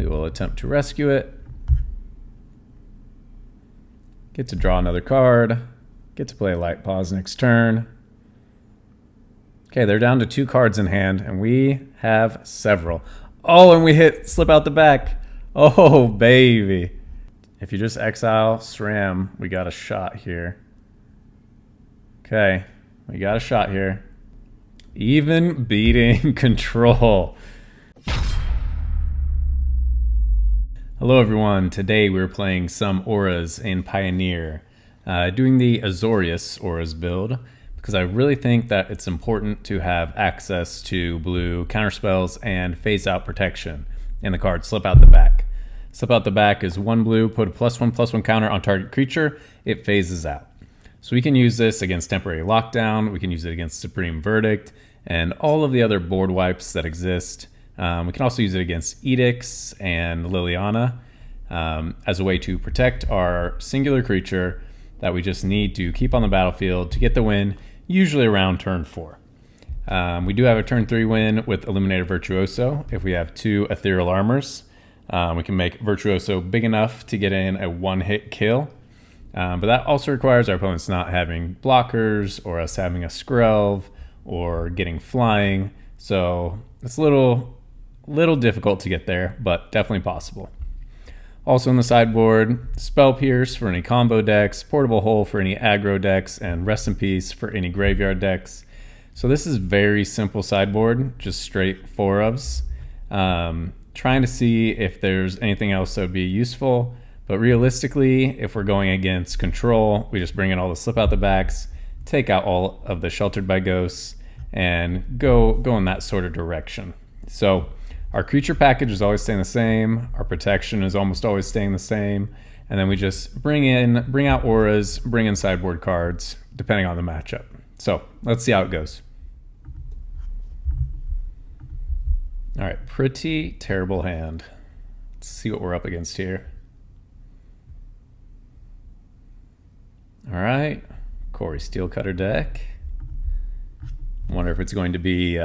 We will attempt to rescue it. Get to draw another card. Get to play Light Pause next turn. Okay, they're down to 2 cards in hand, and we have several. Oh, and we hit Slip Out the Back. Oh, baby. If you just exile SRAM, we got a shot here. Okay, we got a shot here. Even beating Control. Hello everyone, today we're playing some auras in Pioneer, doing the Azorius auras build, because I really think that it's important to have access to blue counterspells and phase out protection in the card Slip Out the Back. Slip Out the Back is 1 blue, put a +1/+1 counter on target creature, it phases out. So we can use this against Temporary Lockdown, we can use it against Supreme Verdict, and all of the other board wipes that exist. We can also use it against Edicts and Liliana as a way to protect our singular creature that we just need to keep on the battlefield to get the win, usually around turn 4. We do have a turn 3 win with Illuminated Virtuoso. If we have 2 Ethereal Armors, we can make Virtuoso big enough to get in a 1-hit kill. But that also requires our opponents not having blockers or us having a Skrelv or getting flying. So it's a little difficult to get there, but definitely possible. Also in the sideboard, Spell Pierce for any combo decks, Portable Hole for any aggro decks, and Rest in Peace for any graveyard decks. So this is very simple sideboard, just straight 4-ofs. Trying to see if there's anything else that would be useful, but realistically, if we're going against Control, we just bring in all the Slip Out the Backs, take out all of the Sheltered by Ghosts, and go in that sort of direction. So our creature package is always staying the same, our protection is almost always staying the same, and then we just bring out auras, bring in sideboard cards, depending on the matchup. So let's see how it goes. All right, pretty terrible hand. Let's see what we're up against here. All right, Corey Steelcutter deck. Wonder if it's going to be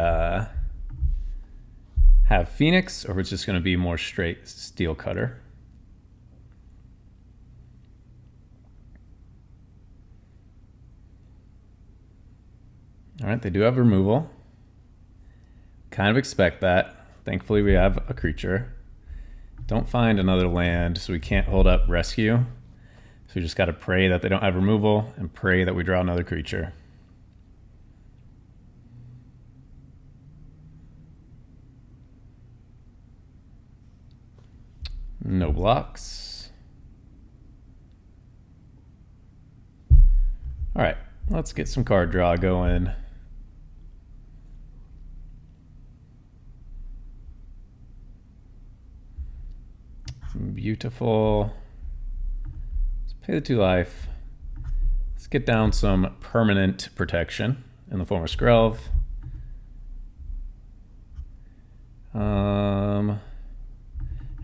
have Phoenix, or if it's just going to be more straight Steelcutter. All right, they do have removal. Kind of expect that. Thankfully, we have a creature. Don't find another land, so we can't hold up rescue. So we just got to pray that they don't have removal and pray that we draw another creature. No blocks. All right, let's get some card draw going. Beautiful. Let's pay the 2 life. Let's get down some permanent protection in the form of Skrelv.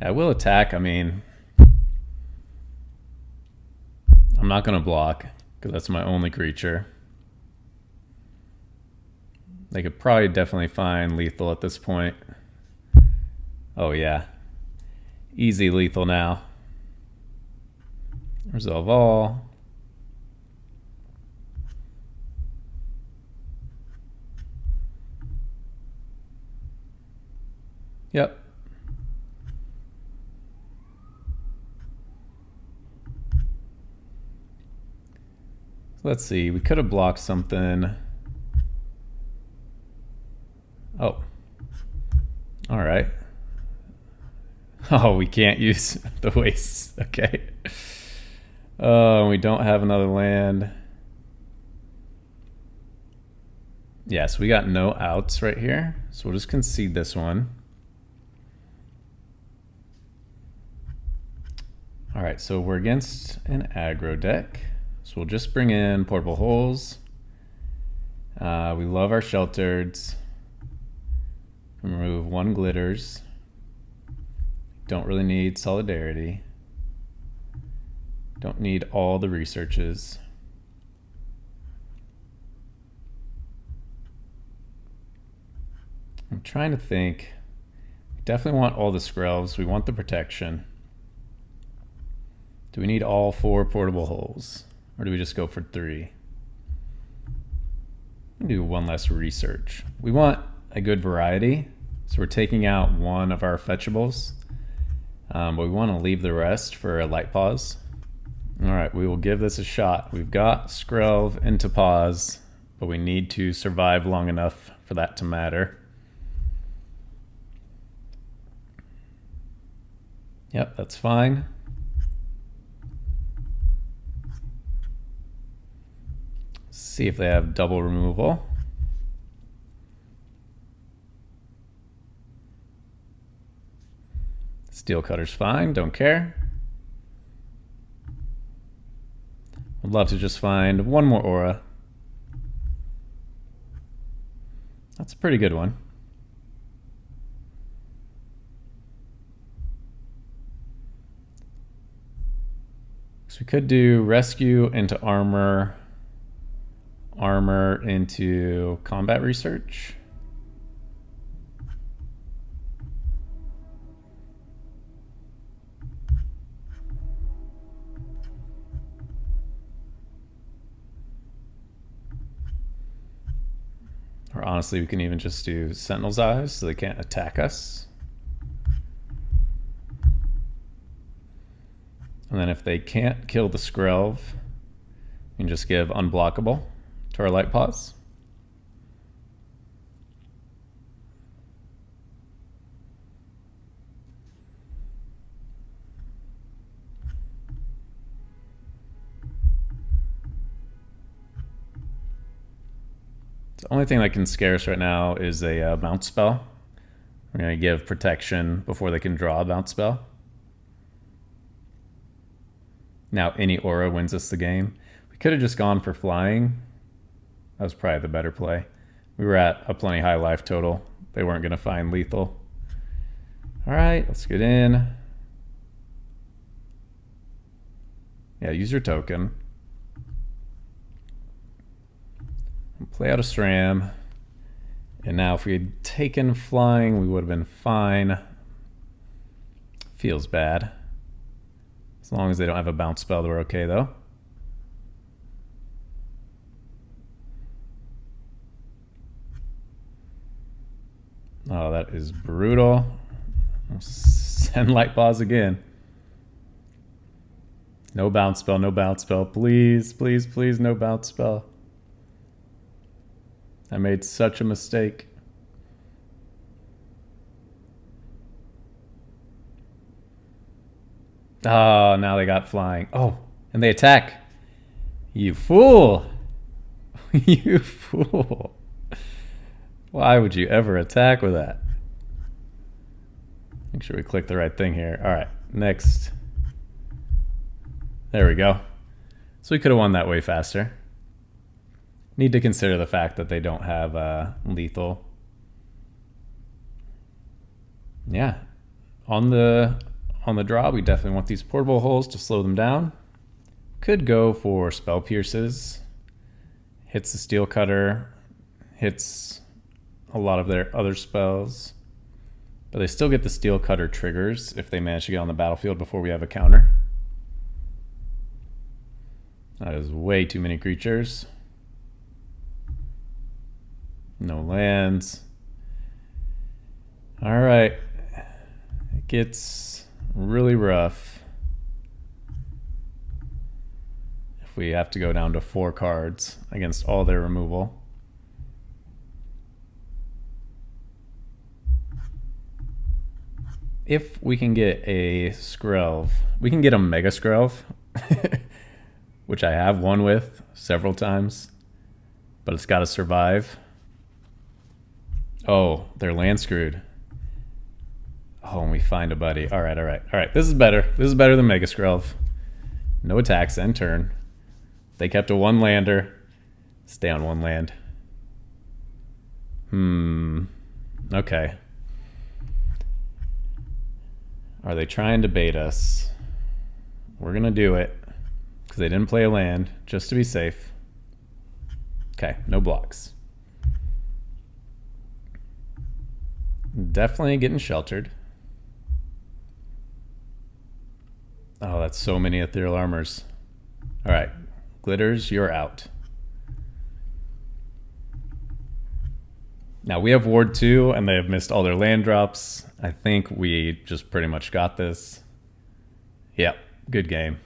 I will attack. I mean, I'm not going to block because that's my only creature. They could probably definitely find lethal at this point. Oh yeah. Easy lethal now. Resolve all. Yep. Let's see, we could have blocked something. Oh. All right. Oh, we can't use the wastes. Okay. Oh, we don't have another land. Yes, we got no outs right here. So we'll just concede this one. All right, so we're against an aggro deck. So we'll just bring in Portable Holes. We love our Sheltereds. Remove 1 Glitters. Don't really need Solidarity. Don't need all the researches. I'm trying to think. Definitely want all the Skrelvs. We want the protection. Do we need all 4 portable holes? Or do we just go for 3? Do one less research. We want a good variety. So we're taking out one of our fetchables. But we want to leave the rest for a light pause. All right, we will give this a shot. We've got Skrelv into pause, but we need to survive long enough for that to matter. Yep, that's fine. See if they have double removal. Steel Cutter's fine, don't care. I'd love to just find one more aura. That's a pretty good one. So we could do rescue into armor, armor into combat research. Or honestly, we can even just do Sentinel's Eyes so they can't attack us. And then if they can't kill the Skrelv, we can just give Unblockable to our light pause. The only thing that can scare us right now is a bounce spell. We're going to give protection before they can draw a bounce spell. Now any aura wins us the game. We could have just gone for flying. That was probably the better play. We were at a plenty high life total. They weren't going to find lethal. All right, let's get in. Yeah, use your token. Play out a Stram. And now if we had taken flying, we would have been fine. Feels bad. As long as they don't have a bounce spell, we're okay though. Oh, that is brutal. Send light pause again. No bounce spell, no bounce spell. Please, please, please, no bounce spell. I made such a mistake. Oh, now they got flying. Oh, and they attack. You fool. You fool. Why would you ever attack with that? Make sure we click the right thing here. All right, next. There we go. So we could have won that way faster. Need to consider the fact that they don't have lethal. Yeah, on the draw, we definitely want these portable holes to slow them down. Could go for Spell Pierces. Hits the Steel Cutter, hits a lot of their other spells, but they still get the Steel Cutter triggers if they manage to get on the battlefield before we have a counter. That is way too many creatures. No lands. All right. It gets really rough if we have to go down to 4 cards against all their removal. If we can get a Skrelv, we can get a Mega Skrelv, which I have won with several times, but it's got to survive. Oh, they're land screwed. Oh, and we find a buddy. All right, all right, all right. This is better. This is better than Mega Skrelv. No attacks, end turn. They kept a 1 lander. Stay on 1 land. Okay. Are they trying to bait us? We're going to do it because they didn't play a land, just to be safe. Okay, no blocks. Definitely getting sheltered. Oh, that's so many ethereal armors. All right, Glitters, you're out. Now we have Ward 2 and they have missed all their land drops. I think we just pretty much got this. Yep, good game.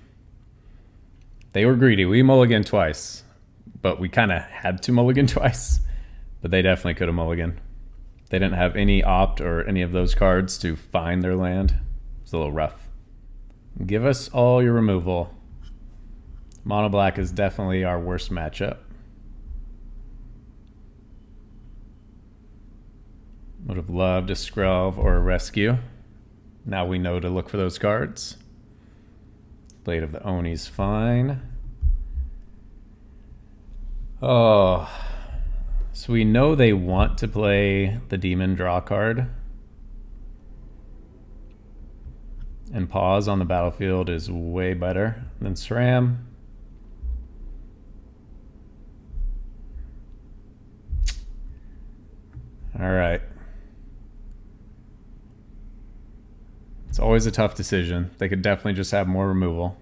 They were greedy. We mulliganed twice, but we kind of had to mulligan twice. But they definitely could have mulliganed. They didn't have any opt or any of those cards to find their land. It's a little rough. Give us all your removal. Mono black is definitely our worst matchup. Would have loved a Skrelv or a Rescue. Now we know to look for those cards. Blade of the Oni's fine. Oh, so we know they want to play the Demon draw card. And pause on the battlefield is way better than SRAM. All right. It's always a tough decision. They could definitely just have more removal.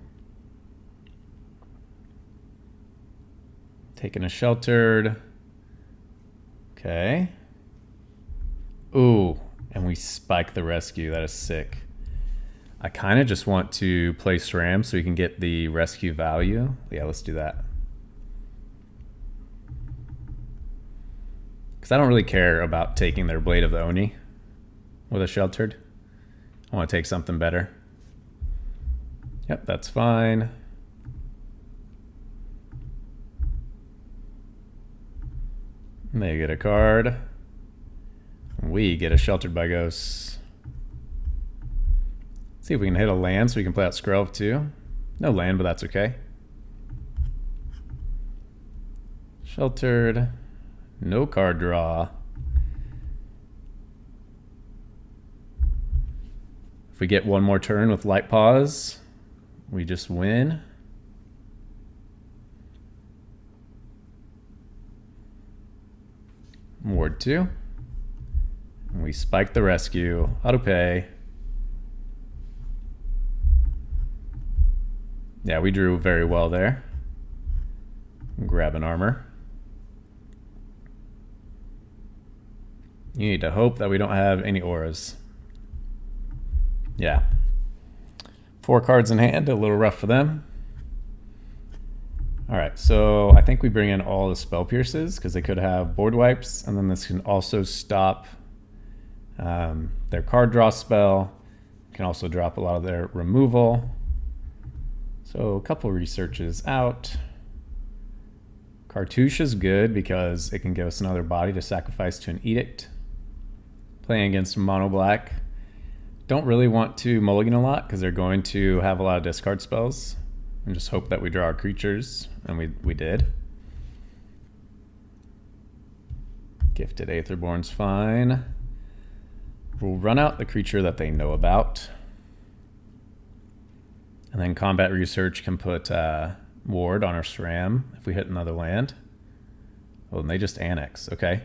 Taking a sheltered. Okay. Ooh, and we spike the Rescue. That is sick. I kind of just want to play SRAM so we can get the Rescue value. Yeah, let's do that. Because I don't really care about taking their Blade of the Oni with a sheltered. I want to take something better. Yep, that's fine. They get a card. We get a Sheltered by Ghosts. See if we can hit a land so we can play out Skrelv too. No land, but that's okay. Sheltered. No card draw. If we get one more turn with Light Pause, we just win. Ward 2. And we spike the Rescue. Auto pay. Yeah, we drew very well there. Grab an armor. You need to hope that we don't have any auras. Yeah. 4 cards in hand, a little rough for them. All right, so I think we bring in all the Spell Pierces because they could have board wipes, and then this can also stop their card draw spell. Can also drop a lot of their removal. So a couple researches out. Cartouche is good because it can give us another body to sacrifice to an Edict. Playing against Mono Black. Don't really want to mulligan a lot because they're going to have a lot of discard spells. And just hope that we draw our creatures, and we did. Gifted Aetherborn's fine. We'll run out the creature that they know about. And then Combat Research can put Ward on our SRAM if we hit another land. Oh, and they just annex, okay.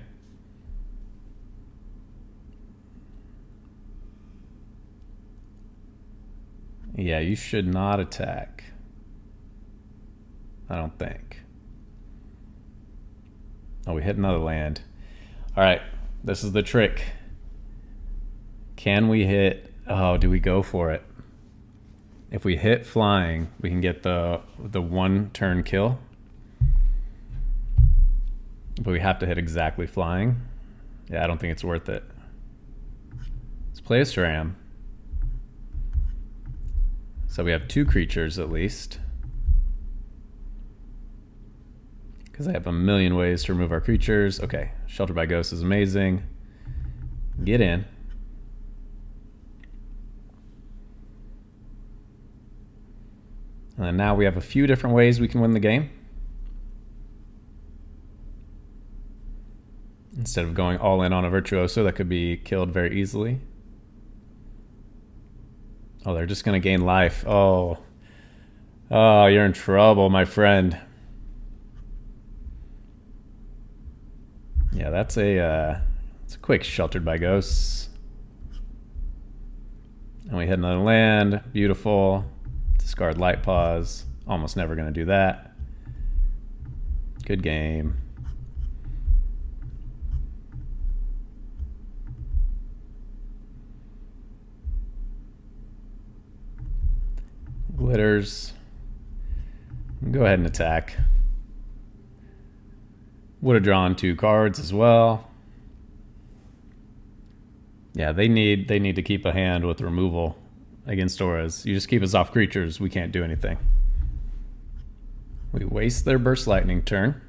Yeah, you should not attack. I don't think. Oh, we hit another land. All right, this is the trick. Can we hit... Oh, do we go for it? If we hit flying, we can get the 1 turn kill. But we have to hit exactly flying. Yeah, I don't think it's worth it. Let's play a SRAM. So we have 2 creatures at least. Because I have a million ways to remove our creatures. Okay, Shelter by Ghost is amazing. Get in. And then now we have a few different ways we can win the game. Instead of going all in on a Virtuoso that could be killed very easily. Oh, they're just going to gain life. Oh. Oh, you're in trouble, my friend. Yeah, that's It's a quick Sheltered by Ghosts. And we hit another land. Beautiful. Discard Light Pause. Almost never going to do that. Good game. Glitters. Go ahead and attack. Would have drawn 2 cards as well. Yeah, they need to keep a hand with removal against auras. You just keep us off creatures, we can't do anything. We waste their Burst Lightning turn.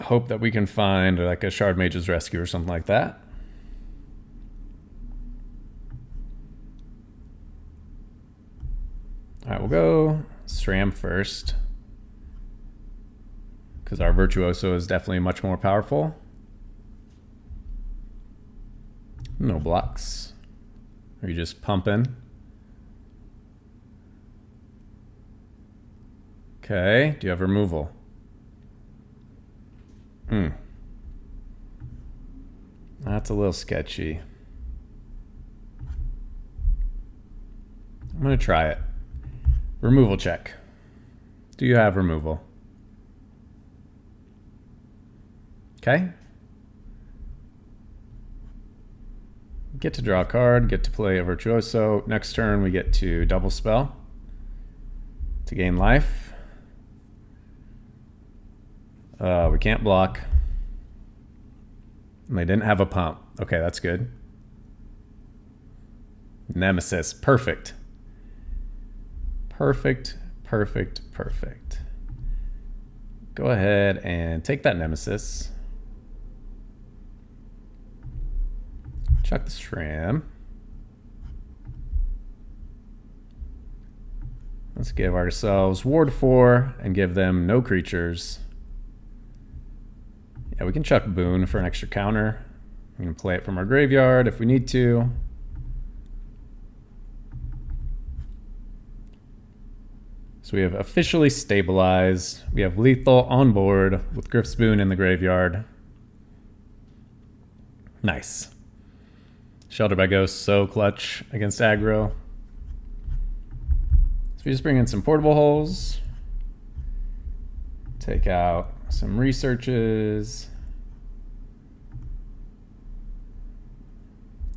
Hope that we can find like a Shard Mage's Rescue or something like that. All right, we'll go Stram first, because our Virtuoso is definitely much more powerful. No blocks. Are you just pumping? Okay, do you have removal? That's a little sketchy. I'm gonna try it. Removal check. Do you have removal? Okay. Get to draw a card, get to play a Virtuoso. Next turn we get to double spell to gain life. We can't block. And they didn't have a pump. Okay, that's good. Nemesis, perfect. Perfect, perfect, perfect. Go ahead and take that Nemesis. Chuck the Stram. Let's give ourselves Ward 4 and give them no creatures. Yeah, we can chuck Boon for an extra counter. We can play it from our graveyard if we need to. So we have officially stabilized. We have lethal on board with Griff's Boon in the graveyard. Nice. Sheltered by Ghosts, so clutch against aggro. So we just bring in some portable holes. Take out some researches.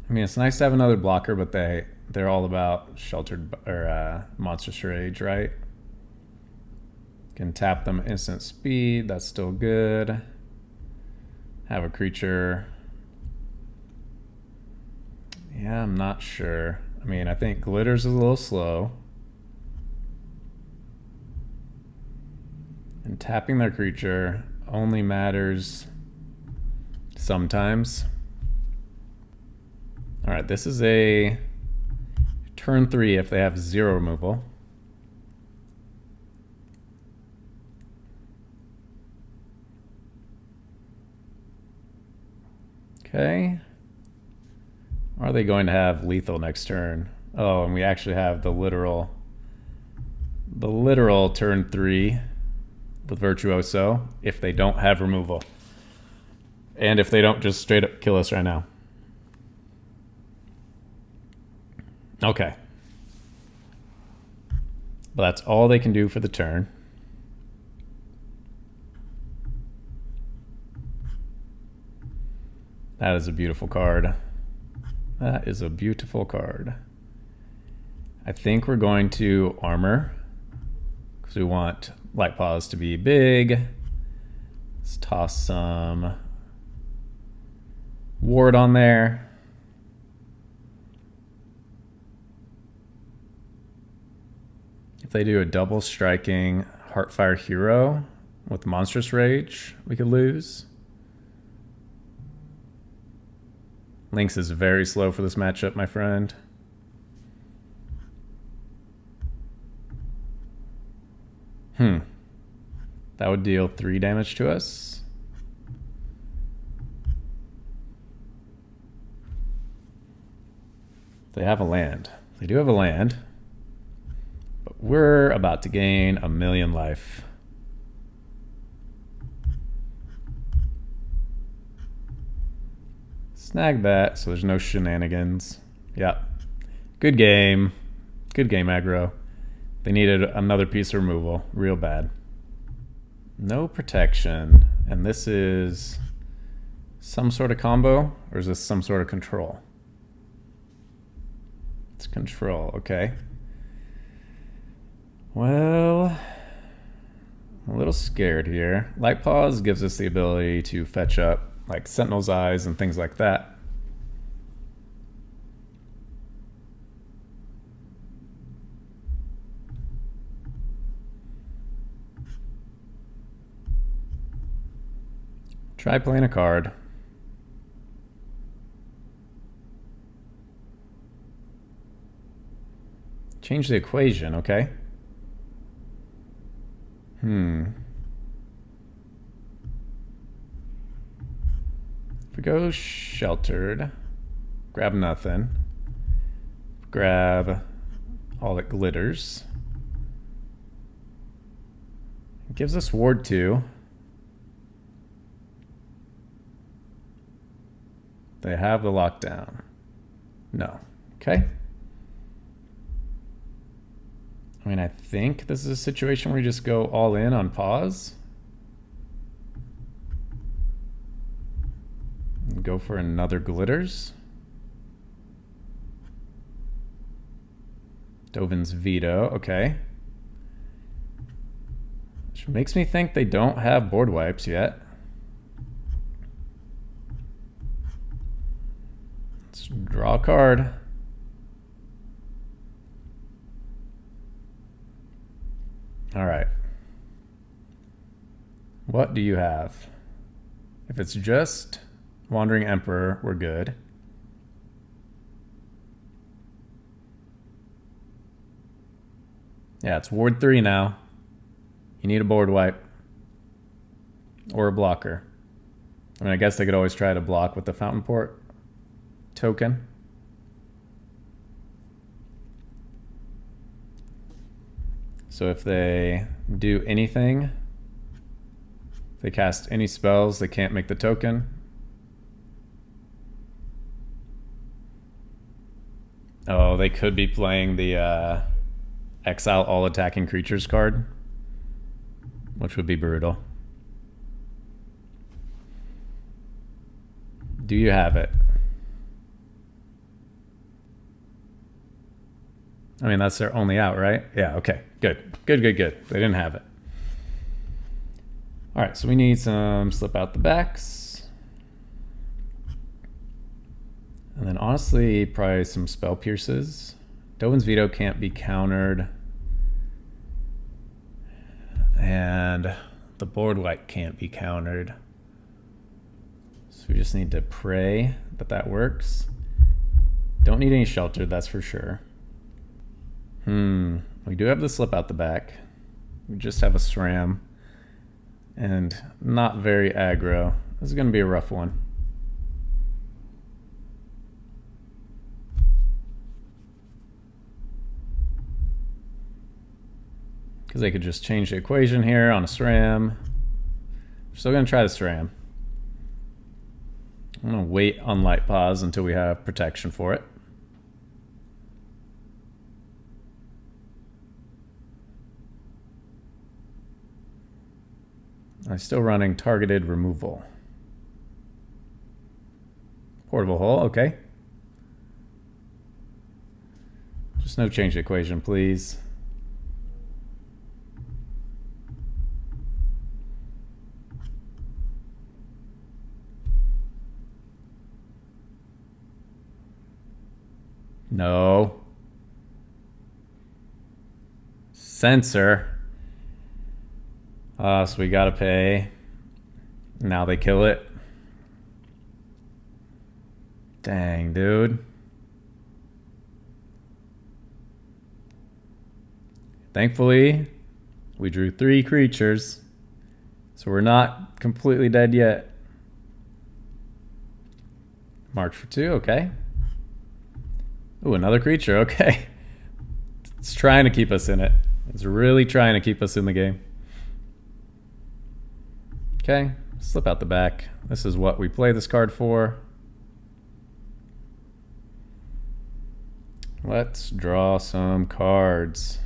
I mean, it's nice to have another blocker, but they're all about sheltered or Monstrous Rage, right? Can tap them instant speed. That's still good. Have a creature. Yeah, I'm not sure. I mean, I think Glitters is a little slow. And tapping their creature only matters sometimes. All right, this is a turn 3 if they have 0 removal. Okay. Are they going to have lethal next turn? Oh, and we actually have the literal turn 3 with Virtuoso if they don't have removal. And if they don't just straight up kill us right now. Okay. But that's all they can do for the turn. That is a beautiful card. That is a beautiful card. I think we're going to armor because we want Light Paws to be big. Let's toss some ward on there. If they do a double striking Heartfire Hero with Monstrous Rage, we could lose. Lynx is very slow for this matchup, my friend. That would deal 3 damage to us. They have a land. They do have a land. But we're about to gain 1,000,000 life. Snag that so there's no shenanigans. Yep. Good game. Good game, aggro. They needed another piece of removal. Real bad. No protection. And this is some sort of combo, or is this some sort of control? It's control, okay. Well, I'm a little scared here. Light Pause gives us the ability to fetch up like Sentinel's Eyes and things like that. Try playing a card. Change the equation, okay. If we go sheltered, grab nothing, grab all that glitters. It gives us Ward 2. They have the lockdown. No. Okay. I mean, I think this is a situation where you just go all in on pause. And go for another glitters. Dovin's Veto, okay. Which makes me think they don't have board wipes yet. Let's draw a card. All right. What do you have? If it's just Wandering Emperor, we're good. Yeah, it's Ward 3 now. You need a board wipe. Or a blocker. I mean, I guess they could always try to block with the Fountain Port token. So if they do anything, if they cast any spells, they can't make the token. Oh, they could be playing the exile all attacking creatures card, which would be brutal. Do you have it? I mean, that's their only out, right? Yeah, okay. Good. Good, good, good. They didn't have it. All right, so we need some slip out the backs. And then honestly, probably some spell pierces. Dovin's Veto can't be countered. And the board wipe can't be countered. So we just need to pray that that works. Don't need any shelter, that's for sure. We do have the slip out the back. We just have a SRAM. And not very aggro. This is going to be a rough one. Because they could just change the equation here on a SRAM. We're still going to try the SRAM. I'm going to wait on Light Pause until we have protection for it. I'm still running targeted removal. Portable hole, okay. Just no change the equation, please. No. Censor. So we gotta pay. Now they kill it. Dang, dude. Thankfully, we drew 3 creatures. So we're not completely dead yet. March for 2, okay. Ooh, another creature, okay. It's trying to keep us in it. It's really trying to keep us in the game. Okay, slip out the back. This is what we play this card for. let's draw some cards.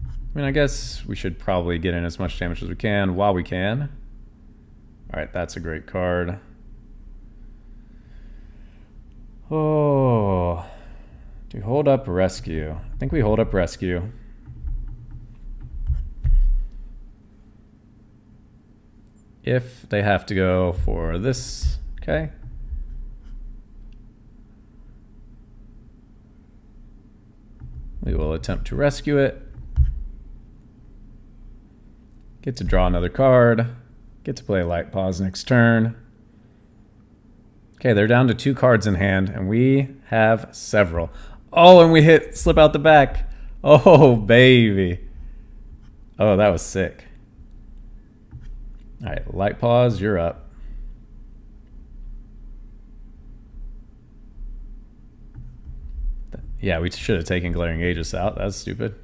I mean, I guess we should probably get in as much damage as we can while we can. All right, that's a great card. Oh, do we hold up rescue? I think we hold up rescue. If they have to go for this, okay. We will attempt to rescue it. Get to draw another card. Get to play Light Pause next turn. Okay, they're down to 2 cards in hand, and we have several. Oh, and we hit Slip Out the Back. Oh, baby. Oh, that was sick. All right, Light Pause, you're up. Yeah, we should have taken Glaring Aegis out. That's stupid.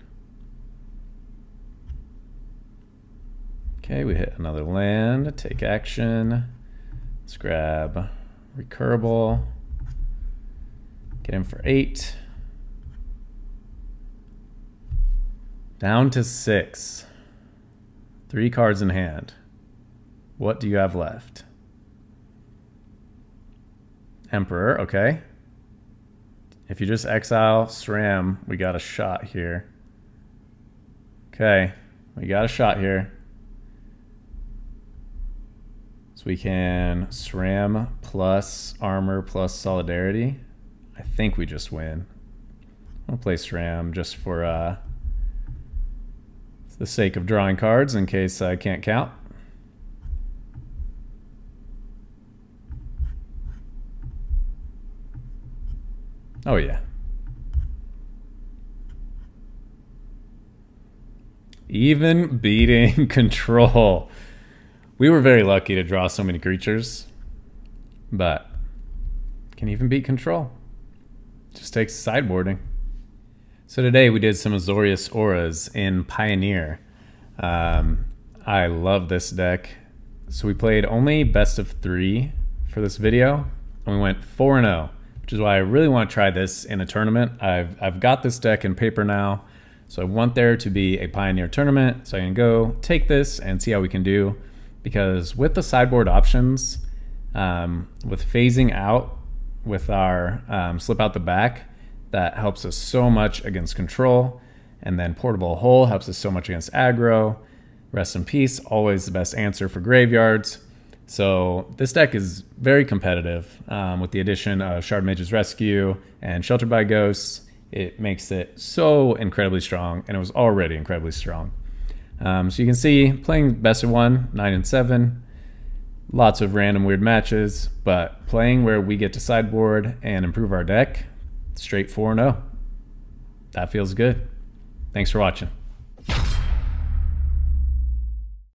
Okay, we hit another land. Take action. Let's grab Recurable. Get him for 8. Down to 6. 3 cards in hand. What do you have left? Emperor, okay. If you just exile SRAM, we got a shot here. Okay, we got a shot here. So we can SRAM plus armor plus solidarity. I think we just win. I'll play SRAM just for the sake of drawing cards in case I can't count. Oh yeah. Even beating control. We were very lucky to draw so many creatures, but can even beat control. Just takes sideboarding. So today we did some Azorius auras in Pioneer. I love this deck. So we played only best of 3 for this video, and we went 4-0. Which is why I really want to try this in a tournament. I've got this deck in paper now, so I want there to be a Pioneer tournament, so I can go take this and see how we can do. Because with the sideboard options, with phasing out with our Slip Out the Back, that helps us so much against control, and then Portable Hole helps us so much against aggro. Rest in Peace, always the best answer for graveyards. So this deck is very competitive with the addition of Shard Mage's Rescue and Sheltered by Ghosts. It makes it so incredibly strong, and it was already incredibly strong. So you can see playing best of 1, 9 and 7, lots of random weird matches, but playing where we get to sideboard and improve our deck, straight 4-0. That feels good. Thanks for watching.